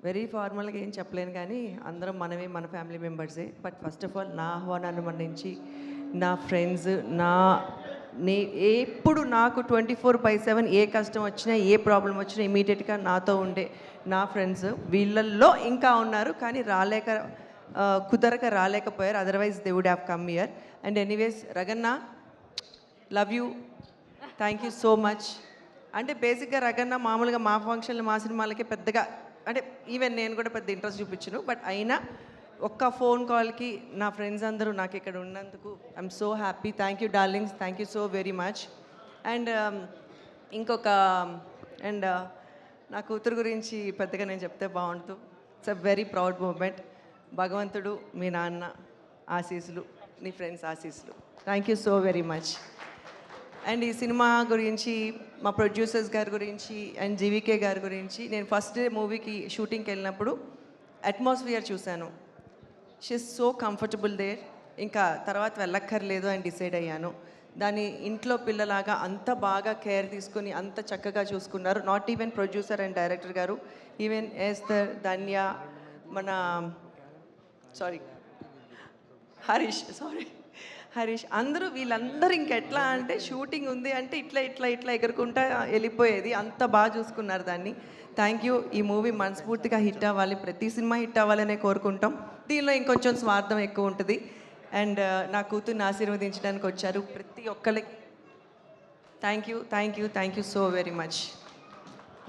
Very ఫార్మల్గా ఏం చెప్పలేను కానీ అందరం మనమే, మన ఫ్యామిలీ మెంబర్సే. బట్ ఫస్ట్ ఆఫ్ ఆల్ నా ఆహ్వానాన్ని మన్నించి నా ఫ్రెండ్స్, నా నే ఎప్పుడు నాకు 24/7 ఏ కష్టం వచ్చినా, ఏ ప్రాబ్లం వచ్చినా ఇమీడియట్గా నాతో ఉండే నా ఫ్రెండ్స్ వీళ్ళల్లో ఇంకా ఉన్నారు. కానీ కుదరక రాలేకపోయారు. Otherwise they would have come here. And anyways Raganna, love you, thank you so much. అంటే బేసిక్గా రగన్న మామూలుగా మా ఫంక్షన్లు, మా సినిమాలకి పెద్దగా అంటే ఈవెన్ నేను కూడా పెద్ద ఇంట్రెస్ట్ చూపించను. బట్ అయినా ఒక్క ఫోన్ కాల్కి నా ఫ్రెండ్స్ అందరూ నాకు ఇక్కడ ఉన్నందుకు I'm so happy. Thank you darlings, thank you so very much. And ఇంకొక అండ్ నా కూతురు గురించి పెద్దగా నేను చెప్తే బాగుంటుంది. It's a very proud moment. భగవంతుడు, మీ నాన్న ఆశీస్సులు, నీ ఫ్రెండ్స్ ఆశీస్సులు. Thank you so very much. And ఈ సినిమా గురించి మా ప్రొడ్యూసర్స్ గారి గురించి అండ్ జీవీకే గారి గురించి నేను ఫస్ట్ డే మూవీకి షూటింగ్కి వెళ్ళినప్పుడు అట్మాస్ఫియర్ చూశాను. She's so comfortable there. ఇంకా తర్వాత వెళ్ళక్కర్లేదు అని డిసైడ్ అయ్యాను. దాని ఇంట్లో పిల్లలాగా అంత బాగా కేర్ తీసుకుని అంత చక్కగా చూసుకున్నారు. Not even producer and director గారు, ఈవెన్ ఎస్తర్, ధన్య, మన హరీష్ అందరూ వీళ్ళందరూ ఇంకెట్లా అంటే షూటింగ్ ఉంది అంటే ఇట్లా ఇట్లా ఇట్లా ఎగురుకుంటా వెళ్ళిపోయేది. అంత బాగా చూసుకున్నారు దాన్ని. Thank you. ఈ మూవీ మనస్ఫూర్తిగా హిట్ అవ్వాలి, ప్రతి సినిమా హిట్ అవ్వాలనే కోరుకుంటాం. దీనిలో ఇంకొంచెం స్వార్థం ఎక్కువ ఉంటుంది. అండ్ నా కూతుర్ని ఆశీర్వదించడానికి వచ్చారు ప్రతి ఒక్కరికి. Thank you so very much.